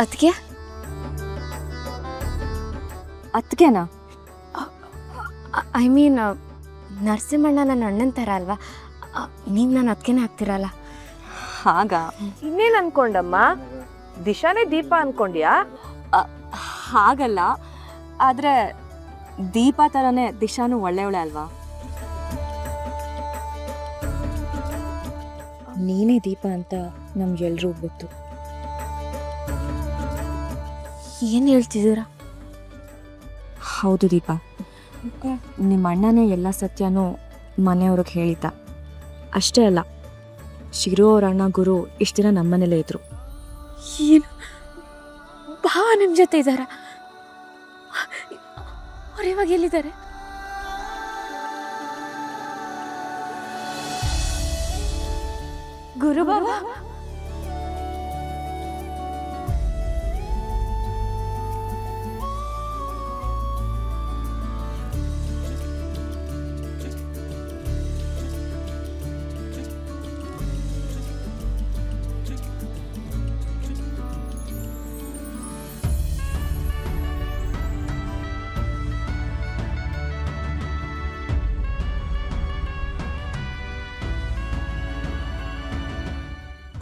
ಅದಕ್ಕೆ ಅತ್ಗೆನಾ? I mean ನರಸಿಂಹಣ್ಣ ನನ್ನ ಅಣ್ಣನ ಥರ ಅಲ್ವಾ, ನೀವು ನಾನು ಅದಕ್ಕೇನೆ ಆಗ್ತಿರಲ್ಲ. ಹಾಗ ಇನ್ನೇನ್ ಅನ್ಕೊಂಡಮ್ಮ? ದಿಶಾನೇ ದೀಪ ಅನ್ಕೊಂಡ್ಯಾ? ಹಾಗಲ್ಲ, ಆದರೆ ದೀಪ ಥರನೇ ದಿಶಾನು ಒಳ್ಳೆಯವಳೆ ಅಲ್ವಾ? ನೀನೇ ದೀಪ ಅಂತ ನಮ್ಗೆಲ್ರೂ ಗೊತ್ತು. ಏನು ಹೇಳ್ತಿದ್ದೀರಾ? ಹೌದು ದೀಪ, ನಿಮ್ಮ ಅಣ್ಣನೇ ಎಲ್ಲ ಸತ್ಯನೂ ಮನೆಯವ್ರಿಗೆ ಹೇಳಿದ್ದ. ಅಷ್ಟೇ ಅಲ್ಲ, ಶಿರು ಅವ್ರ ಅಣ್ಣ ಗುರು ಇಷ್ಟು ದಿನ ನಮ್ಮನೇಲೇ ಇದ್ರು. ಏನು ಭಾವ ನಿಮ್ಮ ಜೊತೆ ಇದ್ದಾರಾ? ಅವ್ರು ಇವಾಗ ಎಲ್ಲಿದ್ದಾರೆ? ಗುರು ಬಾಬಾ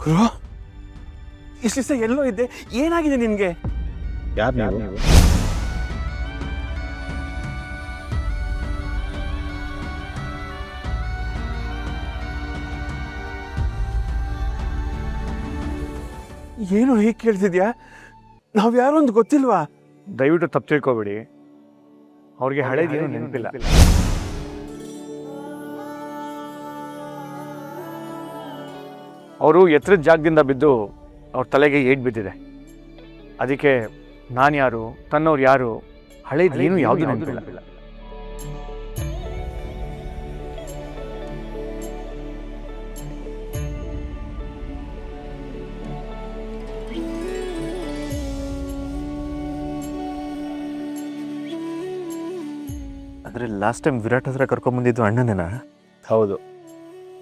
ಗುರು, ಇಷ್ಟು ದಿವಸ ಎಲ್ಲೋ ಇದ್ದೆ, ಏನಾಗಿದೆ ನಿನ್ಗೆ? ಯಾರು ನೀವು? ಏನು ಹೀಗೆ ಕೇಳ್ತಿದ್ಯಾ? ನಾವ್ ಯಾರು ಅಂತ ಗೊತ್ತಿಲ್ವಾ? ದಯವಿಟ್ಟು ತಪ್ಪು ತಿಳ್ಕೊಬೇಡಿ, ಅವ್ರಿಗೆ ಹಳೇದೇನು ನೆನಪಿಲ್ಲ. ಅವರು ಎತ್ತರದ ಜಾಗದಿಂದ ಬಿದ್ದು ಅವ್ರ ತಲೆಗೆ ಏಟ್ ಬಿದ್ದಿದೆ. ಅದಕ್ಕೆ ನಾನು ಯಾರು, ತನ್ನವ್ರು ಯಾರು, ಹಳೇದೇನು ಯಾವುದು ನೆನಪಿಲ್ಲ. ಆದರೆ ಲಾಸ್ಟ್ ಟೈಮ್ ವಿರಾಟ್ ಹತ್ರ ಕರ್ಕೊಂಬಂದಿದ್ದು ಅಣ್ಣನೇನಾ? ಹೌದು,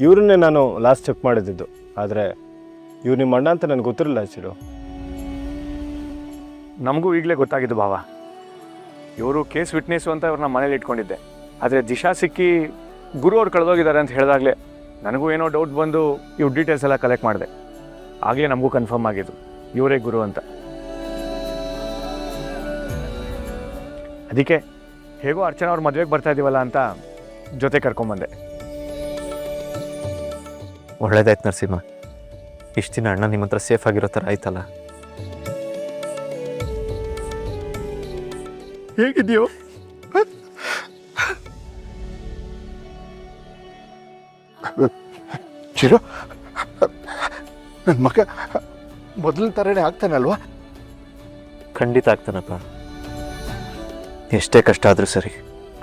ಇವ್ರನ್ನೇ ನಾನು ಲಾಸ್ಟ್ ಚೆಕ್ ಮಾಡಿದ್ದು. ಆದರೆ ಇವ್ರು ನಿಮ್ಮ ಅಣ್ಣ ಅಂತ ನನಗೆ ಗೊತ್ತಿರಲಿಲ್ಲ ಚಿರು. ನಮಗೂ ಈಗಲೇ ಗೊತ್ತಾಗಿದ್ದು ಭಾವ. ಇವರು ಕೇಸ್ ವಿಟ್ನೆಸ್ಸು ಅಂತ ಇವ್ರನ್ನ ಮನೇಲಿ ಇಟ್ಕೊಂಡಿದ್ದೆ. ಆದರೆ ದಿಶಾ ಸಿಕ್ಕಿ ಗುರು ಅವ್ರು ಕಳೆದೋಗಿದ್ದಾರೆ ಅಂತ ಹೇಳಿದಾಗಲೇ ನನಗೂ ಏನೋ ಡೌಟ್ ಬಂದು ಇವ್ರ ಡೀಟೇಲ್ಸ್ ಎಲ್ಲ ಕಲೆಕ್ಟ್ ಮಾಡಿದೆ. ಆಗಲೇ ನಮಗೂ ಕನ್ಫರ್ಮ್ ಆಗಿದ್ದು ಇವರೇ ಗುರು ಅಂತ. ಅದಕ್ಕೆ ಹೇಗೋ ಅರ್ಚನಾ ಅವ್ರ ಮದುವೆಗೆ ಬರ್ತಾ ಇದ್ದೀವಲ್ಲ ಅಂತ ಜೊತೆ ಕರ್ಕೊಂಬಂದೆ. ಒಳ್ಳೇದಾಯ್ತು ನರಸಿಂಹ, ಇಷ್ಟು ದಿನ ಅಣ್ಣ ನಿಮ್ಮ ಹತ್ರ ಸೇಫ್ ಆಗಿರೋ ಥರ ಆಯ್ತಲ್ಲ. ಹೇಗಿದೆಯೋ? ಚಿರು, ನನ್ನ ಮಗ ಮೊದಲಿನ ಥರನೇ ಆಗ್ತಾನಲ್ವಾ? ಖಂಡಿತ ಆಗ್ತಾನಪ್ಪ. ಎಷ್ಟೇ ಕಷ್ಟ ಆದರೂ ಸರಿ,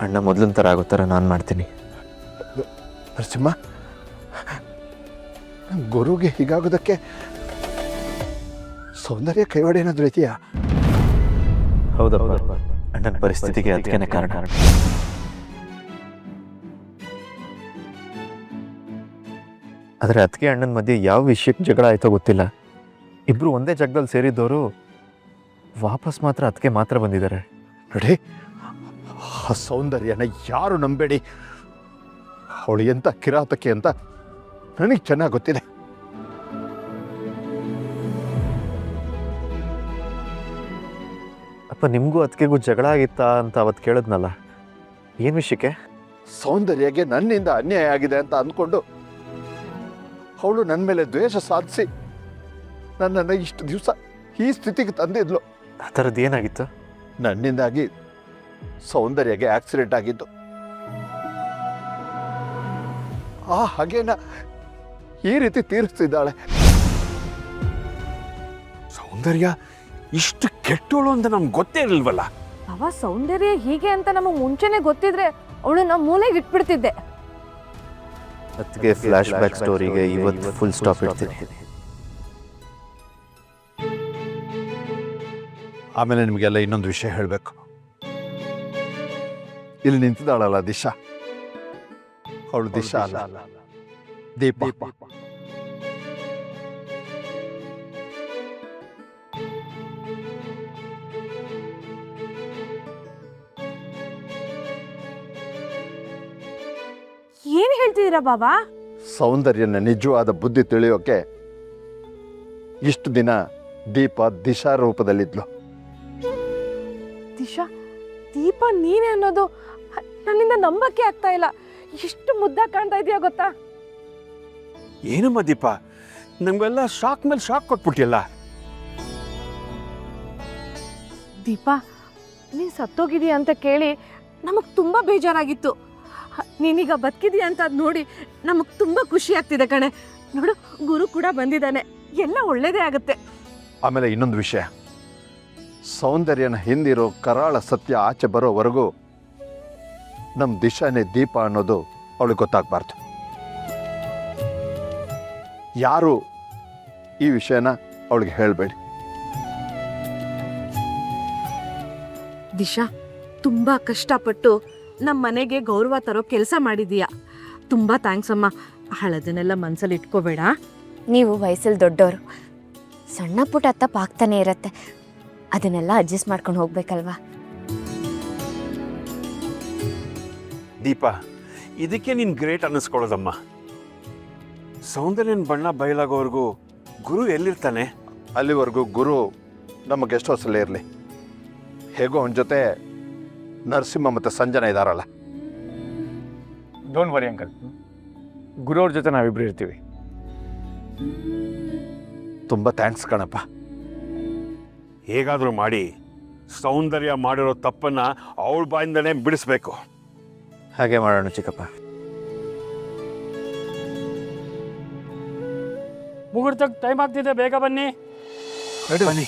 ಅಣ್ಣ ಮೊದಲಿನ ಥರ ಆಗೋ ಥರ ನಾನು ಮಾಡ್ತೀನಿ. ನರಸಿಂಹ, ಗುರುಗೆ ಹೀಗಾಗೋದಕ್ಕೆ ಸೌಂದರ್ಯ ಕೈವಾಡ ಏನಾದರೂ ಇದೆಯಾ? ಹೌದಪ್ಪ, ಅಣ್ಣನ ಪರಿಸ್ಥಿತಿಗೆ ಅದಕ್ಕೇನೆ ಕಾರಣ. ಆದರೆ ಅದಕ್ಕೆ ಅಣ್ಣನ ಮಧ್ಯೆ ಯಾವ ವಿಷಯಕ್ಕೆ ಜಗಳ ಆಯ್ತೋ ಗೊತ್ತಿಲ್ಲ, ಇಬ್ಬರು ಒಂದೇ ಜಾಗದಲ್ಲಿ ಸೇರಿದ್ದವರು ವಾಪಸ್ ಮಾತ್ರ ಅದಕ್ಕೆ ಮಾತ್ರ ಬಂದಿದ್ದಾರೆ. ನೋಡಿ, ಆ ಸೌಂದರ್ಯನ ಯಾರು ನಂಬೇಡಿ. ಅವಳು ಎಂಥ ಕಿರಾತಕ್ಕೆ ಅಂತ ನನಗೆ ಚೆನ್ನಾಗಿ ಗೊತ್ತಿದೆ. ಅಪ್ಪ, ನಿಮಗೂ ಅದಕ್ಕೆಗೂ ಜಗಳ ಆಗಿತ್ತಾ ಅಂತ ಅವತ್ತು ಕೇಳಿದ್ನಲ್ಲ, ಏನು ವಿಷಯಕ್ಕೆ? ಸೌಂದರ್ಯಗೆ ನನ್ನಿಂದ ಅನ್ಯಾಯ ಆಗಿದೆ ಅಂತ ಅಂದ್ಕೊಂಡು ಅವಳು ನನ್ನ ಮೇಲೆ ದ್ವೇಷ ಸಾಧಿಸಿ ನನ್ನನ್ನು ಇಷ್ಟು ದಿವಸ ಈ ಸ್ಥಿತಿಗೆ ತಂದಿದ್ಲು. ಆ ಥರದ್ದು ಏನಾಗಿತ್ತು? ನನ್ನಿಂದಾಗಿ ಸೌಂದರ್ಯಗೆ ಆಕ್ಸಿಡೆಂಟ್ ಆಗಿದ್ದು. ಆ ಹಾಗೇನ ಈ ರೀತಿ ತೀರಿಸ್ತಿದ್ದಾಳೆ. ಸೌಂದರ್ಯ ಇಷ್ಟು ಕೆಟ್ಟೋಳು ಅಂತ ನಮ್ಗೆ ಗೊತ್ತೇ ಇರಲ್ವಲ್ಲ. ಅವ ಸೌಂದರ್ಯ ಹೀಗೆ ಅಂತ ನಮಗೆ ಮುಂಚೆನೆ ಗೊತ್ತಿದ್ರೆ ಅವಳು ನಮ್ಮ ಮೂಲೆಗೆ ಇಟ್ಬಿಡ್ತಿದ್ದೆ. ಅದಕ್ಕೆ ಫ್ಲ್ಯಾಶ್ ಬ್ಯಾಕ್ ಸ್ಟೋರಿಗೆ ಇವತ್ತು ಫುಲ್ ಸ್ಟಾಪ್ ಇಡ್ತೀನಿ. ಆಮೇಲೆ ನಿಮಗೆಲ್ಲ ಇನ್ನೊಂದು ವಿಷಯ ಹೇಳಬೇಕು. ಇಲ್ಲಿ ನಿಂತಿದ್ದಾಳಲ್ಲ ದಿಶಾ, ಅವಳು ದಿಶಾ ಅಲ್ಲ, ದೀಪ. ಏನು ಹೇಳ್ತಿದ್ದೀರಾ ಬಾಬಾ? ಸೌಂದರ್ಯನ ನಿಜವಾದ ಬುದ್ಧಿ ತಿಳಿಯೋಕೆ ಇಷ್ಟು ದಿನ ದೀಪ ದಿಶಾ ರೂಪದಲ್ಲಿದ್ಲು. ದಿಶಾ, ದೀಪ ನೀನೇ ಅನ್ನೋದು ನನ್ನಿಂದ ನಂಬಕ್ಕೆ ಆಗ್ತಾ ಇಲ್ಲ. ಎಷ್ಟು ಮುದ್ದಾಗಿ ಕಾಣ್ತಾ ಇದೆಯಾ ಗೊತ್ತಾ? ಏನಮ್ಮ ದೀಪ, ನಮಗೆಲ್ಲ ಶಾಕ್ ಮೇಲೆ ಶಾಕ್ ಕೊಟ್ಬಿಟ್ಟಿಯಲ್ಲ. ದೀಪ, ನೀನು ಸತ್ತೋಗಿದೀಯ ಅಂತ ಕೇಳಿ ನಮಗೆ ತುಂಬ ಬೇಜಾರಾಗಿತ್ತು. ನೀನೀಗ ಬದುಕಿದೀಯ ಅಂತ ಅದ್ ನೋಡಿ ನಮಗೆ ತುಂಬ ಖುಷಿ ಆಗ್ತಿದೆ ಕಣೆ. ನೋಡು, ಗುರು ಕೂಡ ಬಂದಿದ್ದಾನೆ, ಎಲ್ಲ ಒಳ್ಳೇದೇ ಆಗುತ್ತೆ. ಆಮೇಲೆ ಇನ್ನೊಂದು ವಿಷಯ, ಸೌಂದರ್ಯನ ಹಿಂದಿರೋ ಕರಾಳ ಸತ್ಯ ಆಚೆ ಬರೋವರೆಗೂ ನಮ್ಮ ದಿಶಾನೇ ದೀಪ ಅನ್ನೋದು ಅವಳಿಗೆ ಗೊತ್ತಾಗಬಾರ್ದು. ಯಾರು ಈ ವಿಷಯನ ಅವಳಿಗೆ ಹೇಳಬೇಡಿ. ದಿಶಾ, ತುಂಬ ಕಷ್ಟಪಟ್ಟು ನಮ್ಮ ಮನೆಗೆ ಗೌರವ ತರೋ ಕೆಲಸ ಮಾಡಿದೀಯ. ತುಂಬ ಥ್ಯಾಂಕ್ಸ್ ಅಮ್ಮ. ಹಳದನ್ನೆಲ್ಲ ಮನಸ್ಸಲ್ಲಿ ಇಟ್ಕೋಬೇಡ. ನೀವು ವಯಸ್ಸಲ್ಲಿ ದೊಡ್ಡವರು, ಸಣ್ಣ ಪುಟ್ಟ ತಪ್ಪಾಗ್ತಾನೆ ಇರತ್ತೆ, ಅದನ್ನೆಲ್ಲ ಅಡ್ಜಸ್ಟ್ ಮಾಡ್ಕೊಂಡು ಹೋಗ್ಬೇಕಲ್ವಾ? ದೀಪ, ಇದಕ್ಕೆ ನೀನು ಗ್ರೇಟ್ ಅನ್ನಿಸ್ಕೊಳ್ಳೋದಮ್ಮ. ಸೌಂದರ್ಯನ ಬಣ್ಣ ಬಯಲಾಗೋವರೆಗೂ ಗುರು ಎಲ್ಲಿರ್ತಾನೆ? ಅಲ್ಲಿವರೆಗೂ ಗುರು ನಮ್ಮ ಗೆಸ್ಟ್ ಹೌಸಲ್ಲೇ ಇರಲಿ. ಹೇಗೋ ಅವನ ಜೊತೆ ನರಸಿಂಹ ಮತ್ತು ಸಂಜನ ಇದ್ದಾರಲ್ಲ. ಡೋಂಟ್ ವರಿ ಅಂಕಲ್, ಗುರುವ್ರ ಜೊತೆ ನಾವಿಬ್ರು ಇರ್ತೀವಿ. ತುಂಬ ಥ್ಯಾಂಕ್ಸ್ ಕಣಪ್ಪ. ಹೇಗಾದರೂ ಮಾಡಿ ಸೌಂದರ್ಯ ಮಾಡಿರೋ ತಪ್ಪನ್ನು ಅವಳ ಬಾಯಿಂದನೇ ಬಿಡಿಸ್ಬೇಕು. ಹಾಗೆ ಮಾಡೋಣ ಚಿಕ್ಕಪ್ಪ. ಮುಹೂರ್ತಕ್ಕೆ ಟೈಮ್ ಆಗ್ತಿದೆ, ಬೇಗ ಬನ್ನಿ. ಬನ್ನಿ.